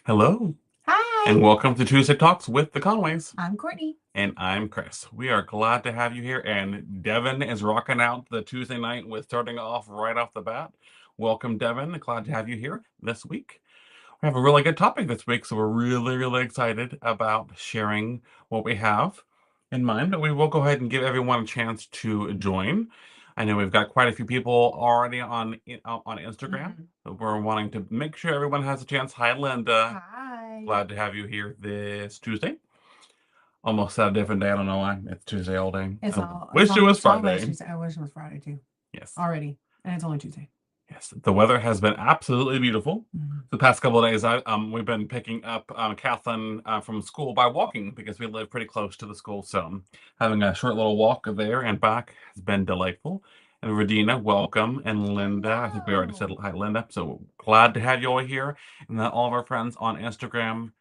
Hello, Hi, and welcome to Tuesday Talks with the Conways. I'm Courtney. And I'm Chris. We are glad to have you here. And Devin is rocking out the Tuesday night with starting off right off the bat. Welcome, Devin. Glad to have you here this week. We have a really good topic this week, so we're really excited about sharing what we have in mind. But we will go ahead and give everyone a chance to join. I know we've got quite a few people already on Instagram. Mhm. So we're wanting to make sure everyone has a chance. Hi, Linda. Hi. Glad to have you here this Tuesday. Almost said a different day. I don't know why. It's Tuesday all day. It's I all it's wish it all was it's always Friday. Tuesday. I wish it was Friday too. Yes. Already. And it's only Tuesday. Yes. The weather has been absolutely beautiful. Mhm. The past couple of days, we've been picking up Kathleen from school by walking because we live pretty close to the school. So having a short little walk there and back has been delightful. And Radina, welcome. And Linda, I think we already said Hello. hi, Linda. So glad to have you all here. And then all of our friends on Instagram.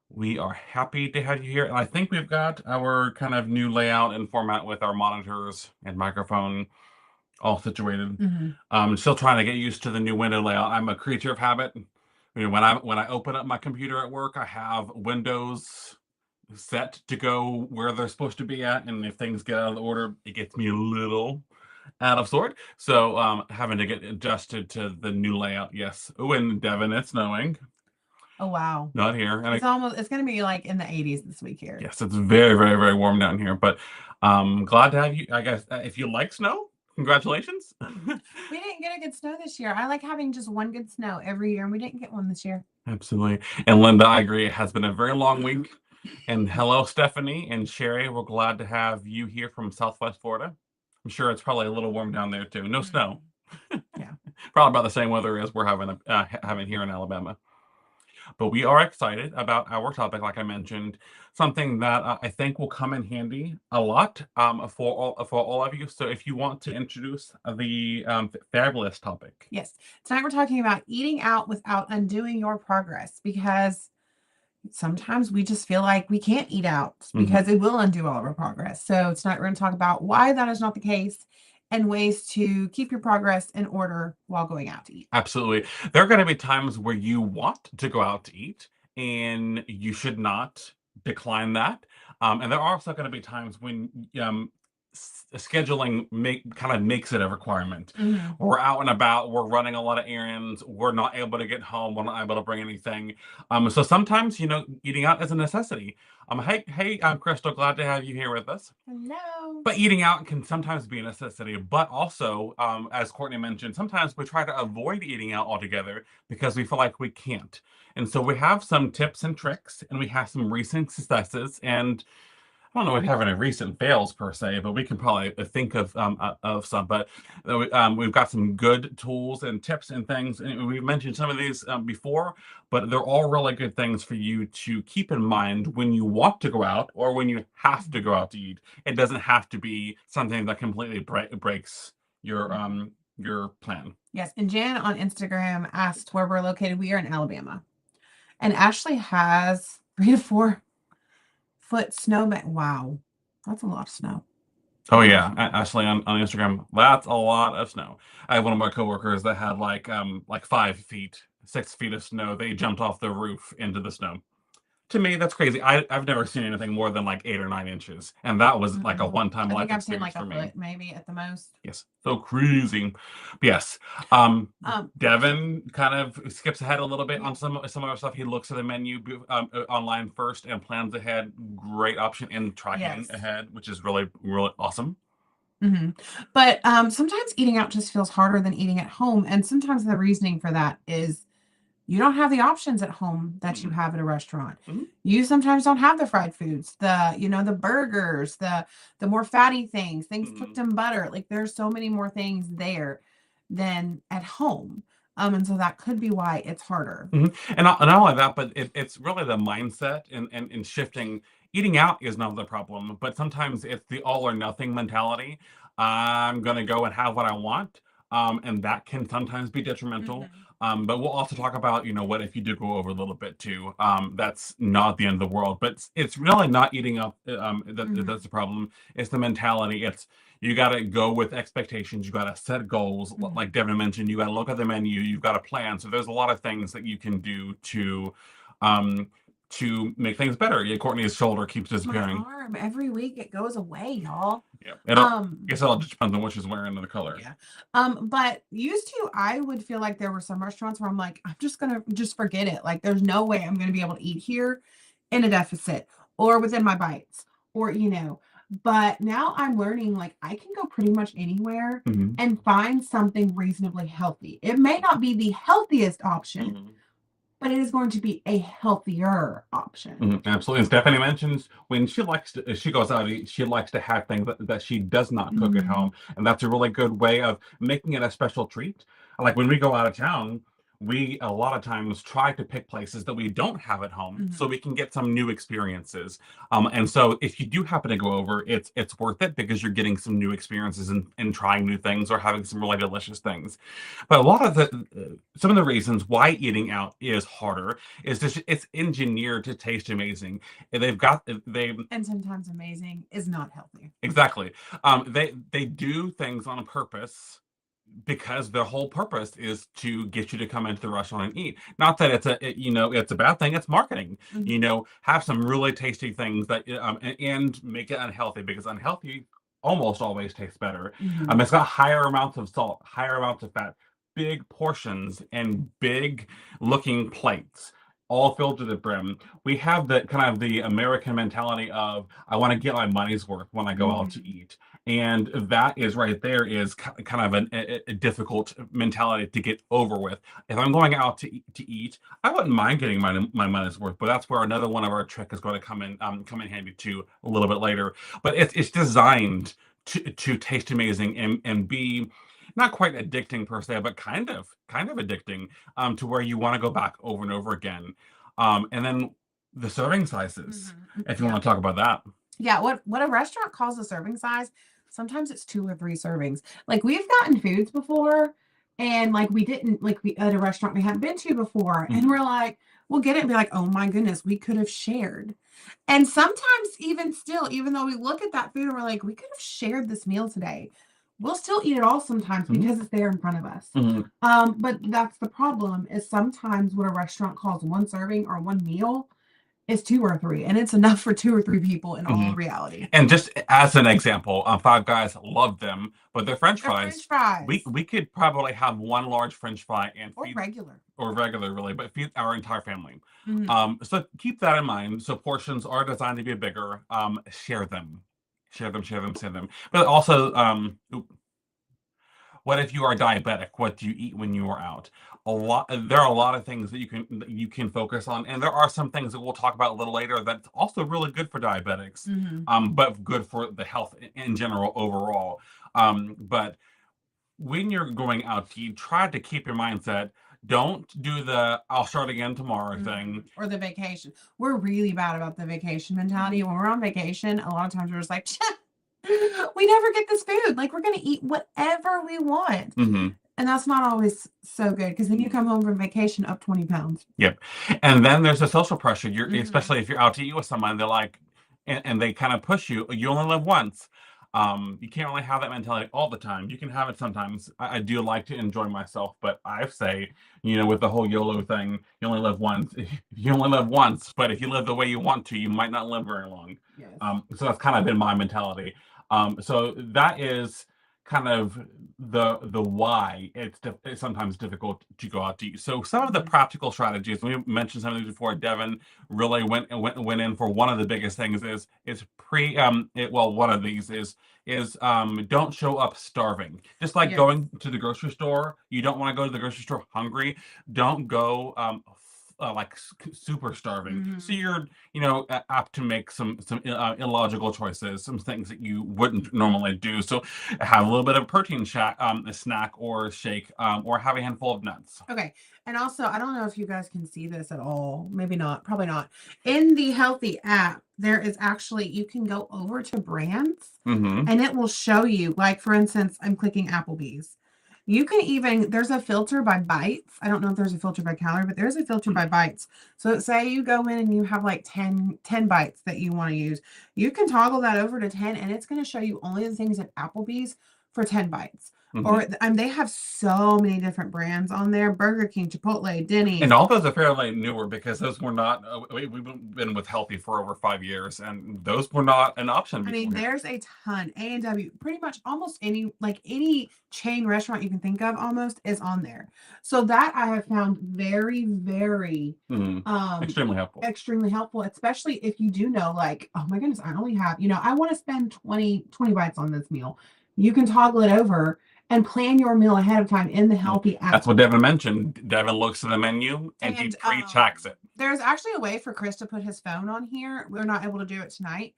We are happy to have you here. And I think we've got our kind of new layout and format with our monitors and microphone all situated. Mhm. Still trying to get used to the new window layout. I'm a creature of habit. When I open up my computer at work, I have windows set to go where they're supposed to be at, and if things get out of order, it gets me a little out of sort. So having to get adjusted to the new layout. Yes. Oh, and Devin, it's snowing. Oh wow. Not here, and It's gonna be like in the 80s this week here. yes, it's very warm down here. But glad to have you. I guess if you like snow, congratulations. We didn't get a good snow this year. I like having just one good snow every year, and we didn't get one this year. Absolutely. And Linda, I agree. It has been a very long week. And hello, Stephanie and Sherry. We're glad to have you here from Southwest Florida. I'm sure it's probably a little warm down there too. No snow. Yeah. Probably about the same weather as we're having here in Alabama. But we are excited about our topic, like I mentioned, something that I think will come in handy a lot for all of you. So if you want to introduce the fabulous topic. Yes. Tonight we're talking about eating out without undoing your progress because sometimes we just feel like we can't eat out because it will undo all of our progress. So tonight we're going to talk about why that is not the case and ways to keep your progress in order while going out to eat. Absolutely. There are going to be times where you want to go out to eat and you should not decline that. And there are also going to be times when scheduling kind of makes it a requirement. Mhm. We're out and about, we're running a lot of errands, we're not able to get home, we're not able to bring anything. So sometimes, eating out is a necessity. Hey, I'm Crystal. Glad to have you here with us. Hello. But eating out can sometimes be a necessity. But also, as Courtney mentioned, sometimes we try to avoid eating out altogether because we feel like we can't. And so we have some tips and tricks, and we have some recent successes. And I don't know if we have any recent fails per se, but we can probably think of some. But we've got some good tools and tips and things. And we've mentioned some of these before, but they're all really good things for you to keep in mind when you want to go out or when you have to go out to eat. It doesn't have to be something that completely breaks your plan. Yes. And Jan on Instagram asked where we're located. We are in Alabama. And Ashley has 3 to 4 foot snowbank. Wow. That's a lot of snow. Oh yeah, Ashley on Instagram. That's a lot of snow. I have one of my coworkers that had like 5 feet, 6 feet of snow. They jumped off the roof into the snow. To me, that's crazy. I've never seen anything more than like 8 or 9 inches, and that was like a one-time I life think I've seen experience like for a me. foot maybe at the most. Yes, so crazy. But yes, Devin kind of skips ahead a little bit on some of our stuff. He looks at the menu online first and plans ahead. Great option in tracking ahead, which is really awesome. Mm-hmm. But sometimes eating out just feels harder than eating at home. And sometimes the reasoning for that is you don't have the options at home that you have at a restaurant. Mhm. You sometimes don't have the fried foods, the burgers, the more fatty things cooked in butter. Like there's so many more things there than at home. And so that could be why it's harder. And not only that, but it's really the mindset and shifting. Eating out is not the problem, but sometimes it's the all or nothing mentality. I'm going to go and have what I want, and that can sometimes be detrimental. But we'll also talk about, what if you do go over a little bit too. That's not the end of the world, but it's really not eating up. That's the problem. It's the mentality. You got to go with expectations. You got to set goals. Like Devin mentioned, you got to look at the menu. You've got a plan. So there's a lot of things that you can do to to make things better. Yeah, Courtney's shoulder keeps My disappearing. arm every week it goes away, y'all. Yeah, I guess it all just depends on what she's wearing and the color. Yeah. But used to, I would feel like there were some restaurants where I'm like, I'm just gonna just forget it. Like, there's no way I'm gonna be able to eat here in a deficit or within my bites, or But now I'm learning like I can go pretty much anywhere and find something reasonably healthy. It may not be the healthiest option, but it is going to be a healthier option. Absolutely. And Stephanie mentions when she goes out, she likes to have things that she does not cook at home. And that's a really good way of making it a special treat. Like when we go out of town, we a lot of times try to pick places that we don't have at home so we can get some new experiences. And so if you do happen to go over, it's worth it because you're getting some new experiences and trying new things or having some really delicious things. But a lot of some of the reasons why eating out is harder is just it's engineered to taste amazing. And and sometimes amazing is not healthy. Exactly. They do things on purpose because their whole purpose is to get you to come into the restaurant and eat. Not that it's a bad thing. It's marketing. Have some really tasty things that and make it unhealthy because unhealthy almost always tastes better. It's got higher amounts of salt, higher amounts of fat, big portions, and big looking plates, all filled to the brim. We have the kind of the American mentality of I want to get my money's worth when I go out to eat. And that is right there is kind of a difficult mentality to get over with. If I'm going out to eat, I wouldn't mind getting my money's worth, but that's where another one of our trick is going to come in handy too a little bit later. But it's designed to taste amazing and be not quite addicting per se, but kind of addicting to where you want to go back over and over again. And then the serving sizes, if you want to talk about that. Yeah, what a restaurant calls a serving size, sometimes it's 2 or 3 servings. Like we've gotten foods before and like we didn't like we at a restaurant we hadn't been to before and we're like, we'll get it and be like, oh my goodness, we could have shared. And sometimes even still, even though we look at that food and we're like, we could have shared this meal today, we'll still eat it all sometimes because it's there in front of us. But that's the problem is sometimes what a restaurant calls one serving or one meal is 2 or 3, and it's enough for 2 or 3 people in all reality. And just as an example, Five Guys love them, but their French fries, we could probably have one large French fry and feed regular really, but feed our entire family. So keep that in mind. So portions are designed to be bigger. Share them. But also, what if you are diabetic? What do you eat when you are out? There are a lot of things that you can focus on, and there are some things that we'll talk about a little later that's also really good for diabetics, but good for the health in general overall. But when you're going out to eat, try to keep your mindset. Don't do the "I'll start again tomorrow" thing. Or the vacation. We're really bad about the vacation mentality. When we're on vacation, a lot of times we're just like, we never get this food. Like, we're going to eat whatever we want. And that's not always so good because then you come home from vacation up 20 pounds. Yep. And then there's a social pressure. Especially if you're out to eat with someone, they're like, and they kind of push you. You only live once. You can't really have that mentality all the time. You can have it sometimes. I do like to enjoy myself, but I say, with the whole YOLO thing, you only live once. You only live once, but if you live the way you want to, you might not live very long. Yes. So that's kind of been my mentality. So that is kind of the why it's sometimes difficult to go out to eat. So some of the practical strategies, we mentioned some of these before. Devin really went in for one of the biggest things is one of these is don't show up starving. Just like going to the grocery store, you don't want to go to the grocery store hungry. Don't go like super starving. So you're apt to make some illogical choices, some things that you wouldn't normally do. So have a little bit of protein a snack or shake, or have a handful of nuts. Okay. And also, I don't know if you guys can see this at all. Maybe not. Probably not. In the Healthy app, there is actually, you can go over to brands and it will show you, like, for instance, I'm clicking Applebee's. You can even, there's a filter by bites. I don't know if there's a filter by calorie, but there's a filter by bites. So say you go in and you have like 10 bites that you want to use. You can toggle that over to 10 and it's going to show you only the things at Applebee's for 10 bites. or they have so many different brands on there: Burger King, Chipotle, Denny's. And all those are fairly newer because those were not. We've been with Healthy for over 5 years, and those were not an option I mean, before. there's a ton. A&W, pretty much almost any chain restaurant you can think of almost is on there. So that I have found very, very Extremely helpful. extremely helpful, especially if you do know, like, oh my goodness, I only have, I want to spend 20 bites on this meal. You can toggle it over and plan your meal ahead of time in the Healthy app. That's what Devin mentioned. Devin looks at the menu and he pre-checks it. There's actually a way for Chris to put his phone on here. We're not able to do it tonight.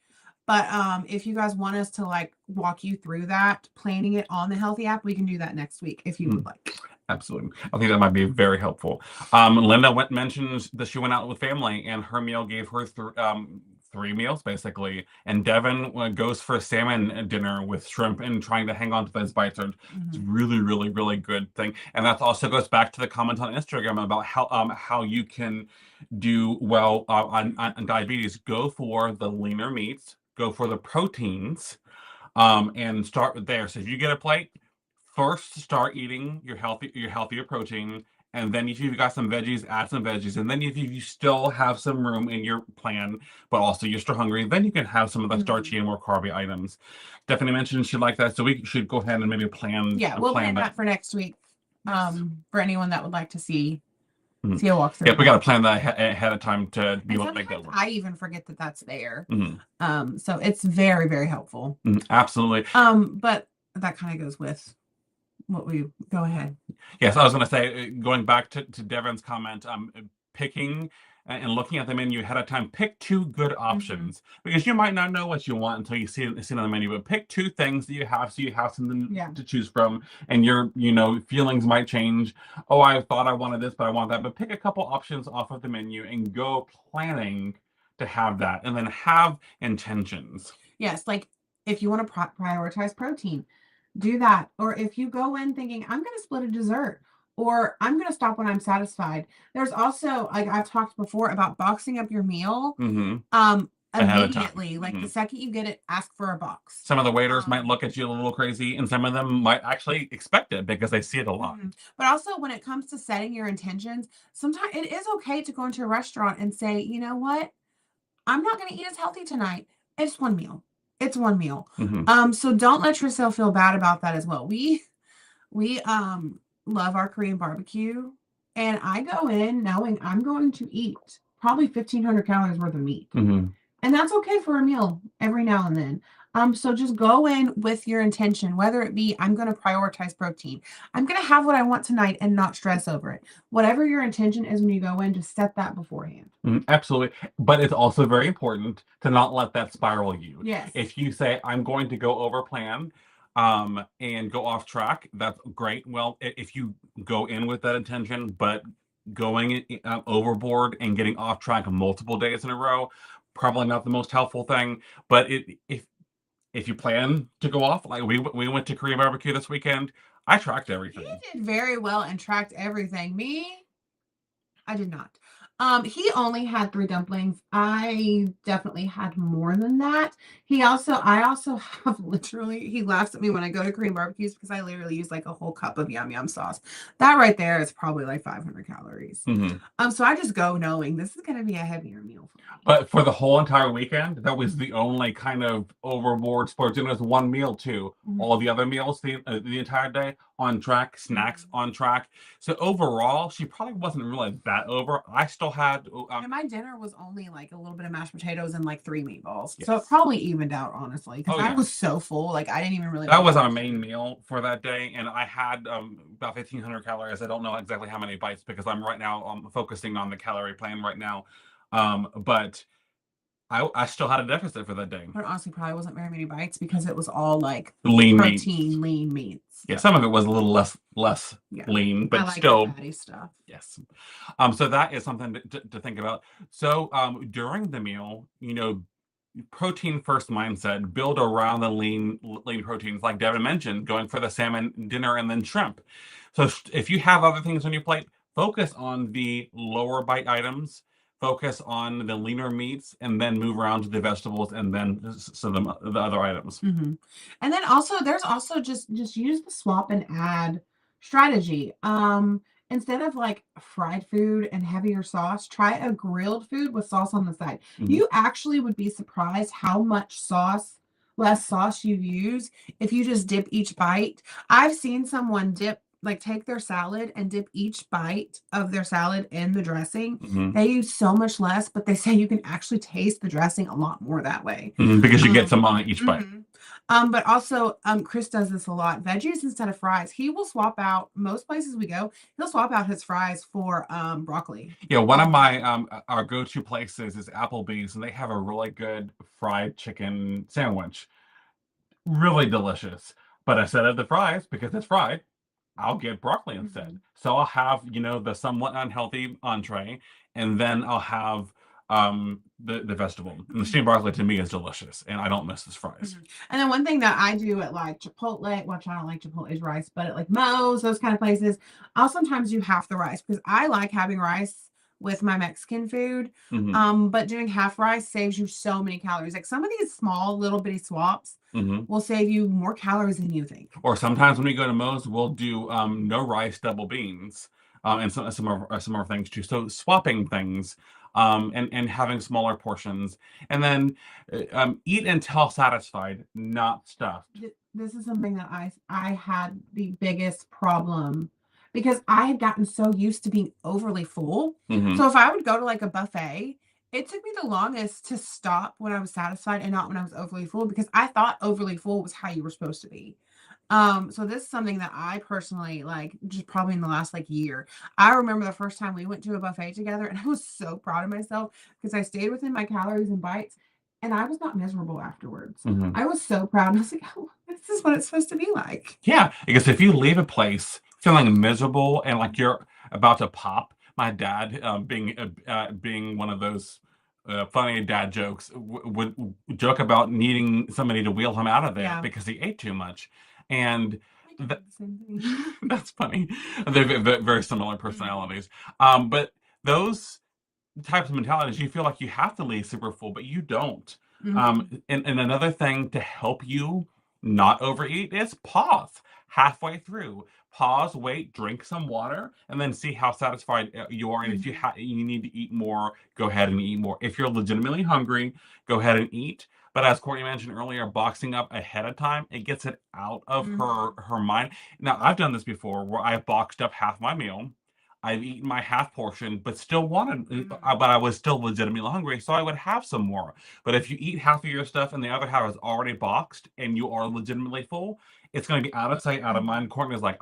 But if you guys want us to like walk you through that, planning it on the Healthy app, we can do that next week if you would like. Absolutely. I think that might be very helpful. Linda mentioned that she went out with family and her meal gave her three meals basically. And Devin goes for a salmon dinner with shrimp and trying to hang on to those bites. It's really, really, really good thing. And that also goes back to the comment on Instagram about how you can do well on diabetes. Go for the leaner meats, go for the proteins, and start there. So if you get a plate, first start eating your healthier protein, and then if you've got some veggies, add some veggies, and then if you still have some room in your plan, but also you're still hungry, then you can have some of the starchy and more carby items. Stephanie mentioned she'd like that, so we should go ahead and maybe plan. Yeah, we'll plan that for next week. For anyone that would like to see a walkthrough. Yeah, we got to plan that ahead of time to be able to make that work. I even forget that that's there. So it's very, very helpful. Absolutely. But that kind of goes with what we go ahead. Yes, I was going to say, going back to Devin's comment, picking and looking at the menu ahead of time, pick two good options because you might not know what you want until you see it on the menu. But pick two things that you have, so you have something to choose from, and your feelings might change. Oh, I thought I wanted this, but I want that. But pick a couple options off of the menu and go planning to have that, and then have intentions. Yes, like if you want to prioritize protein, do that. Or if you go in thinking, I'm going to split a dessert, or I'm going to stop when I'm satisfied. There's also, like I've talked before, about boxing up your meal immediately. Like the second you get it, ask for a box. Some of the waiters might look at you a little crazy, and some of them might actually expect it because they see it a lot. But also when it comes to setting your intentions, sometimes it is okay to go into a restaurant and say, you know what? I'm not going to eat as healthy tonight. It's one meal. It's one meal. So don't let yourself feel bad about that as well. We love our Korean barbecue, and I go in knowing I'm going to eat probably 1,500 calories worth of meat. And that's okay for a meal every now and then. So just go in with your intention, whether it be, I'm going to prioritize protein. I'm going to have what I want tonight and not stress over it. Whatever your intention is when you go in, just set that beforehand. Absolutely. But it's also very important to not let that spiral you. Yes. If you say, I'm going to go over plan, and go off track, that's great. Well, if you go in with that intention, but going overboard and getting off track multiple days in a row, probably not the most helpful thing. But if you plan to go off, like we went to Korean barbecue this weekend, I tracked everything. He did very well and tracked everything. Me, I did not. He only had 3 dumplings. I definitely had more than that. I also have literally, he laughs at me when I go to Korean barbecues because I literally use like a whole cup of yum yum sauce. That right there is probably like 500 calories. So I just go knowing this is going to be a heavier meal for me. But for the whole entire weekend, that was the only kind of overboard sports. It was one meal too. All the other meals the entire day on track, snacks on track. So overall, she probably wasn't really that over. I still had and my dinner was only like a little bit of mashed potatoes and like 3 meatballs. So it probably evened out, honestly, because I was so full. Like I didn't even really. That was our main meal for that day, and I had about 1,500 calories. I don't know exactly how many bites because I'm right now focusing on the calorie plan right now, but I still had a deficit for that day. But honestly, probably wasn't very many bites because it was all like lean protein, lean meats. Yeah, some of it was a little less lean, but still fatty stuff. Yes. So that is something to think about. So during the meal, protein first mindset, build around the lean proteins, like Devin mentioned, going for the salmon dinner and then shrimp. So if you have other things on your plate, focus on the lower bite items. focus on the leaner meats and then move around to the vegetables and then the other items. And then also there's also just use the swap and add strategy. Instead of like fried food and heavier sauce, try a grilled food with sauce on the side. You actually would be surprised how much less sauce you use if you just dip each bite. I've seen someone take their salad and dip each bite of their salad in the dressing. They use so much less, but they say you can actually taste the dressing a lot more that way. Because you get some on each bite. But also, Chris does this a lot. Veggies instead of fries. He will swap out, most places we go, he'll swap out his fries for broccoli. Yeah, one of my our go-to places is Applebee's, and they have a really good fried chicken sandwich. Really delicious. But instead of the fries, because it's fried, I'll get broccoli instead. So I'll have, the somewhat unhealthy entree, and then I'll have the vegetable. And the steamed broccoli to me is delicious, and I don't miss his fries. And then one thing that I do at like Chipotle, which I don't like Chipotle's rice, but at like Moe's, those kind of places, I'll sometimes do half the rice because I like having rice with my Mexican food. But doing half rice saves you so many calories. Like some of these small little bitty swaps will save you more calories than you think. Or sometimes when we go to Moe's, we'll do no rice, double beans, and some of our things too. So swapping things, and having smaller portions, and then eat until satisfied, not stuffed. This is something that I had the biggest problem because I had gotten so used to being overly full. So if I would go to like a buffet, it took me the longest to stop when I was satisfied and not when I was overly full because I thought overly full was how you were supposed to be. So this is something that I personally like just probably in the last like year. I remember the first time we went to a buffet together and I was so proud of myself because I stayed within my calories and bites and I was not miserable afterwards. I was so proud. And I was like, oh, this is what it's supposed to be like. Yeah, because if you leave a place feeling miserable and like you're about to pop, my dad, being one of those funny dad jokes, would joke about needing somebody to wheel him out of there because he ate too much. And that's funny. They're very similar personalities. But those types of mentalities, you feel like you have to leave super full, but you don't. And another thing to help you not overeat is pause halfway through. Pause, wait, drink some water, and then see how satisfied you are. And if you need to eat more, go ahead and eat more. If you're legitimately hungry, go ahead and eat. But as Courtney mentioned earlier, boxing up ahead of time, it gets it out of her mind. Now, I've done this before where I've boxed up half my meal. I've eaten my half portion, but still wanted, but I was still legitimately hungry, so I would have some more. But if you eat half of your stuff and the other half is already boxed and you are legitimately full, it's going to be out of sight, out of mind. Courtney's like,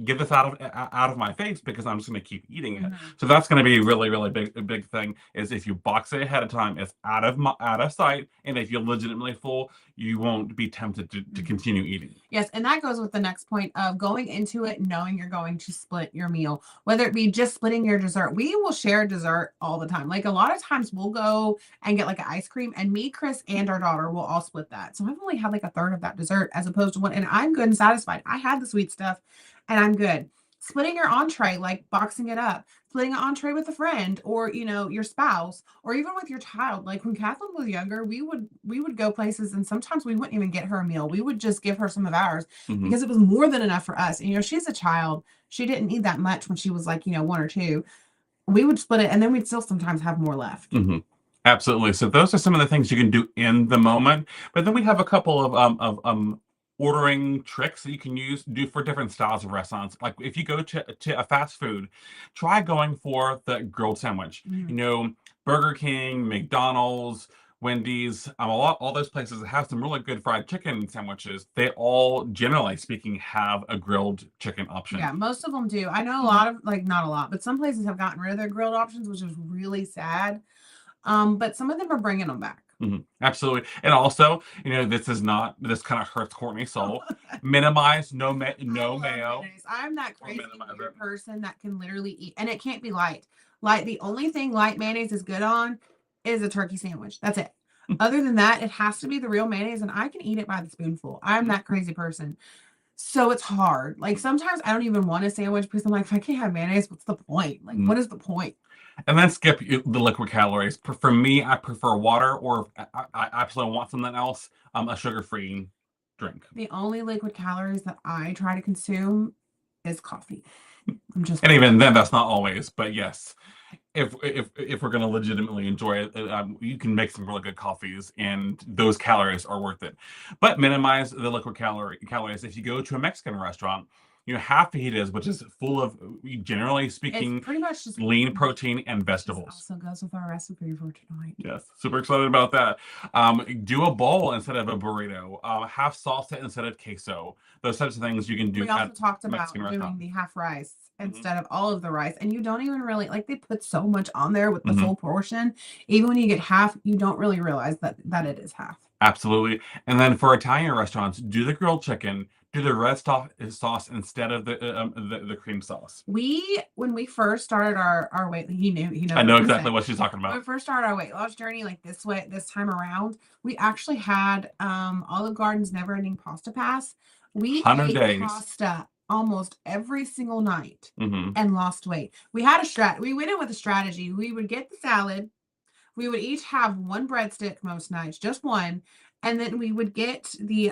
get this out of my face because I'm just going to keep eating it. So that's going to be really, really big thing is if you box it ahead of time, it's out of sight. And if you're legitimately full, you won't be tempted to continue eating. Yes. And that goes with the next point of going into it, knowing you're going to split your meal, whether it be just splitting your dessert. We will share dessert all the time. Like a lot of times we'll go and get like an ice cream and me, Chris, and our daughter will all split that. So I've only had like a third of that dessert as opposed to one, and I'm good and satisfied. I had the sweet stuff and I'm good. Splitting your entree, like boxing it up, splitting an entree with a friend or, your spouse or even with your child. Like when Kathleen was younger, we would go places and sometimes we wouldn't even get her a meal. We would just give her some of ours because it was more than enough for us. And, she's a child. She didn't need that much when she was like, 1 or 2. We would split it and then we'd still sometimes have more left. Absolutely. So those are some of the things you can do in the moment. But then we have a couple of ordering tricks that you can do for different styles of restaurants. Like if you go to a fast food, try going for the grilled sandwich. Burger King, McDonald's, Wendy's, all those places that have some really good fried chicken sandwiches. They all, generally speaking, have a grilled chicken option. Yeah, most of them do. I know a lot of not a lot, but some places have gotten rid of their grilled options, which is really sad. But some of them are bringing them back. Absolutely. And also, this kind of hurts Courtney's soul. Minimize no mayo. Mayonnaise. I'm that crazy person that can literally eat, and it can't be light. Like the only thing light mayonnaise is good on is a turkey sandwich. That's it. Other than that, it has to be the real mayonnaise, and I can eat it by the spoonful. I'm that crazy person. So it's hard. Like sometimes I don't even want a sandwich because I'm like, if I can't have mayonnaise, what's the point? Like, what is the point? And then skip the liquid calories. For me, I prefer water, or if I absolutely want something else, a sugar-free drink. The only liquid calories that I try to consume is coffee. I'm just And even then, that's not always. But yes, if we're going to legitimately enjoy it, you can make some really good coffees, and those calories are worth it. But minimize the liquid calories. If you go to a Mexican restaurant, half fajitas, which is full of, generally it's speaking, pretty much just lean protein and this vegetables. also goes with our recipe for tonight. Yes, super excited about that. Do a bowl instead of a burrito. Have salsa instead of queso. Those types of things you can do We also at talked about Mexican doing restaurants. the half rice Mhm. instead of all of the rice, and you don't even really like they put so much on there with the Mhm. full portion. Even when you get half, you don't really realize that it is half. Absolutely. And then for Italian restaurants, do the grilled chicken, do the red sauce instead of the cream sauce. When we first started our weight, he knows I what know I'm gonna exactly say. what she's talking When we about. first started our weight loss journey, like this time around, we actually had Olive Garden's never ending pasta pass. We 100 ate days. pasta almost every single night Hmm. and lost weight. We had a we went in with a strategy. We would get the salad, we would each have one breadstick most nights, just one, and then we would get the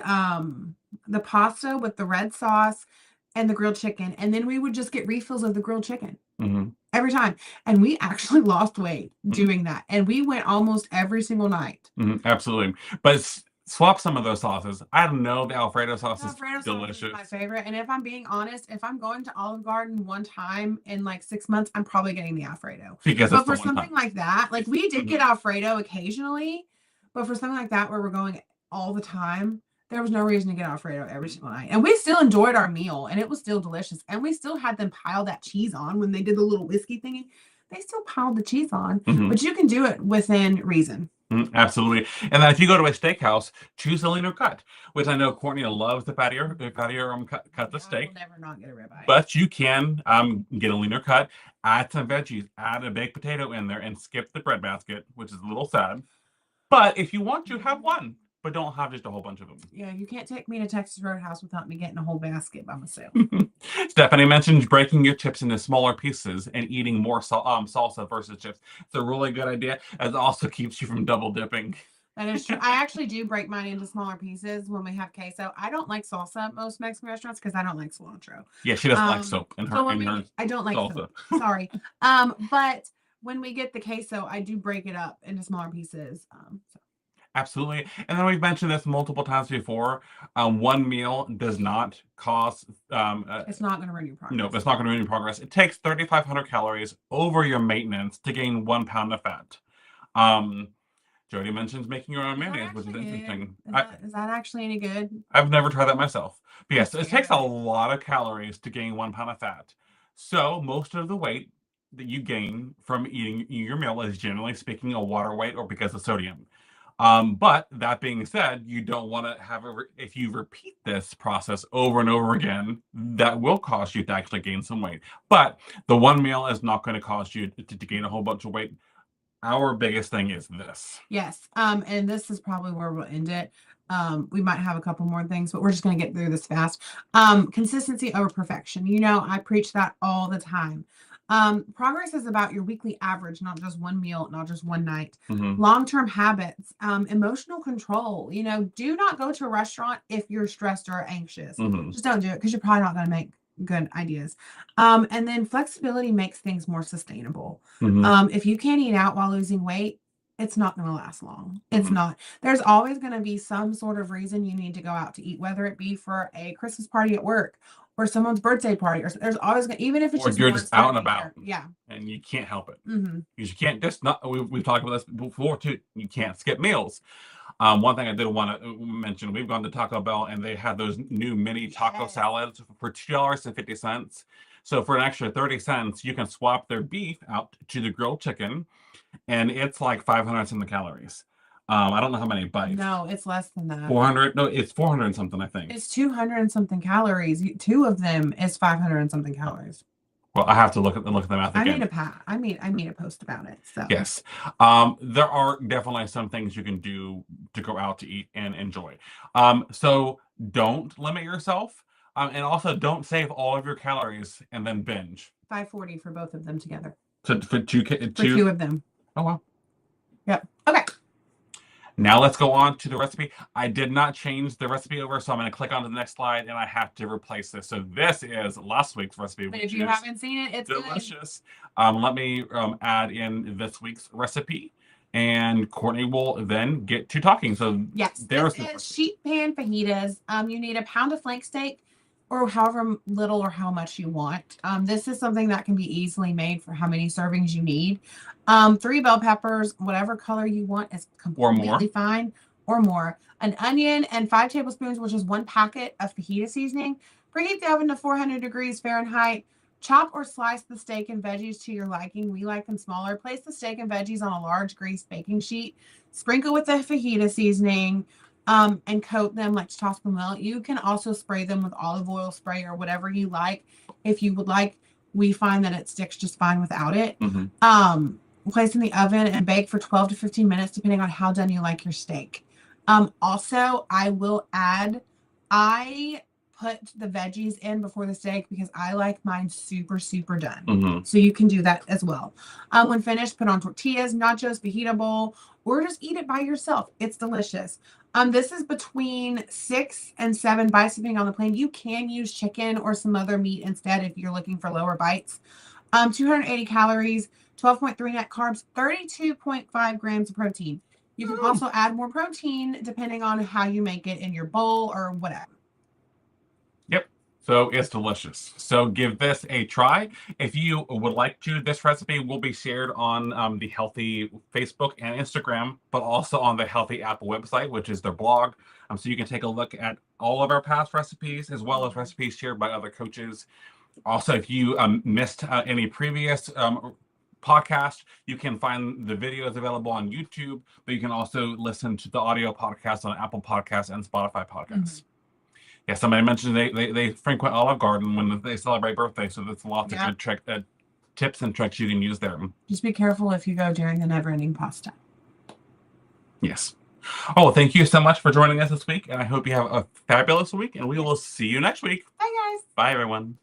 pasta with the red sauce and the grilled chicken, and then we would just get refills of the grilled chicken Hmm. every time. And we actually lost weight Hmm. doing that. And we went almost every single night. Hmm. Absolutely. But swap some of those sauces. I don't know. The Alfredo sauce The is Alfredo sauce is my delicious favorite. And if I'm being honest, if I'm going to Olive Garden one time in like 6 months, I'm probably getting the Alfredo. because it's But the for one something time. like that, like we did Mhm. get Alfredo occasionally, but for something like that where we're going all the time, there was no reason to get Alfredo every single night. And we still enjoyed our meal and it was still delicious. And we still had them pile that cheese on when they did the little whiskey thingy. They still piled the cheese on, Mhm. but you can do it within reason. Absolutely. And then if you go to a steakhouse, choose a leaner cut, which I know Courtney loves the fattier cut the I will steak, never not get a ribeye. but you can get a leaner cut, add some veggies, add a baked potato in there, and skip the bread basket, which is a little sad. But if you want to, have one, but don't have just a whole bunch of them. Yeah, you can't take me to Texas Roadhouse without me getting a whole basket by myself. Stephanie mentioned breaking your chips into smaller pieces and eating more salsa versus chips. It's a really good idea. It also keeps you from double dipping. That is true. I actually do break mine into smaller pieces when we have queso. I don't like salsa at most Mexican restaurants because I don't like cilantro. Yeah, she doesn't like soap in her So when in her I don't like salsa. soap. Sorry. But when we get the queso, I do break it up into smaller pieces. Absolutely. And then we've mentioned this multiple times before. One meal does not cost, It's not going to ruin your nope, progress. it's not going to ruin your progress. It takes 3,500 calories over your maintenance to gain 1 pound of fat. Um, Jody mentions making your own Is that mayonnaise, which is actually good? interesting. Is that actually any good? I've never tried that myself. But I'm yes, it takes scared a of it. lot of calories to gain 1 pound of fat. So most of the weight that you gain from eating your meal is generally speaking a water weight or because of sodium. But that being said, you don't want to have if you repeat this process over and over again, that will cause you to actually gain some weight. But the one meal is not going to cause you to gain a whole bunch of weight. Our biggest thing is this. Yes. And this is probably where we'll end it. We might have a couple more things, but we're just going to get through this fast. Consistency over perfection. I preach that all the time. Progress is about your weekly average, not just one meal, not just one night. Hmm. Long-term habits, emotional control. Do not go to a restaurant if you're stressed or anxious. Hmm. Just don't do it because you're probably not going to make good ideas. And then flexibility makes things more sustainable. Hmm. If you can't eat out while losing weight, it's not going to last long. It's Hmm. not. There's always going to be some sort of reason you need to go out to eat, whether it be for a Christmas party at work or someone's birthday party, or there's always going to, even if it's Or just you're once just out during and the about year. Yeah. and you can't help it. Mm-hmm. Because you can't just not, we've talked about this before too. You can't skip meals. One thing I did want to mention, we've gone to Taco Bell and they had those new mini taco Yes. salads for $2.50. So for an extra 30 cents, you can swap their beef out to the grilled chicken, and it's like 500 something calories. I don't know how many bites. No, it's less than that. 400? No, it's 400 and something, I think. It's 200 and something calories. Two of them is 500 and something calories. Well, I have to look at the math I made again. a pat. I made a post about it. So Yes. There are definitely some things you can do to go out to eat and enjoy. So don't limit yourself. And also don't save all of your calories and then binge. 540 for both of them together. So for two, For two of them. Oh, wow. Yep. Okay. Now let's go on to the recipe. I did not change the recipe over, so I'm going to click on to the next slide, and I have to replace this. So this is last week's recipe, But which if you is haven't seen it, it's delicious. Let me add in this week's recipe, and Courtney will then get to talking. So yes, there's this is sheet pan fajitas. You need a pound of flank steak, or however little or how much you want. This is something that can be easily made for how many servings you need. 3 bell peppers, whatever color you want is completely fine, or more. An onion and 5 tablespoons, which is 1 packet of fajita seasoning. Preheat the oven to 400 degrees Fahrenheit. Chop or slice the steak and veggies to your liking. We like them smaller. Place the steak and veggies on a large greased baking sheet. Sprinkle with the fajita seasoning. And coat them, like toss them well. You can also spray them with olive oil spray or whatever you like. If you would like, we find that it sticks just fine without it. Place in the oven and bake for 12 to 15 minutes, depending on how done you like your steak. Also, I will add, I put the veggies in before the steak because I like mine super, super done. So you can do that as well. When finished, put on tortillas, nachos, fajita bowl, or just eat it by yourself. It's delicious. This is between 6 and 7 bites, depending on the plane. You can use chicken or some other meat instead if you're looking for lower bites. 280 calories, 12.3 net carbs, 32.5 grams of protein. You can also add more protein depending on how you make it in your bowl or whatever. Yep. So it's delicious. So give this a try. If you would like to, this recipe will be shared on the Healthy Facebook and Instagram, but also on the Healthy Apple website, which is their blog. So you can take a look at all of our past recipes, as well as recipes shared by other coaches. Also, if you missed any previous podcast, you can find the videos available on YouTube, but you can also listen to the audio podcast on Apple Podcasts and Spotify podcasts. Yeah, somebody mentioned they frequent Olive Garden when they celebrate birthdays, so there's lots of good tips and tricks you can use there. Just be careful if you go during the never-ending pasta. Yes. Oh, thank you so much for joining us this week, and I hope you have a fabulous week, and we will see you next week. Bye, guys. Bye, everyone.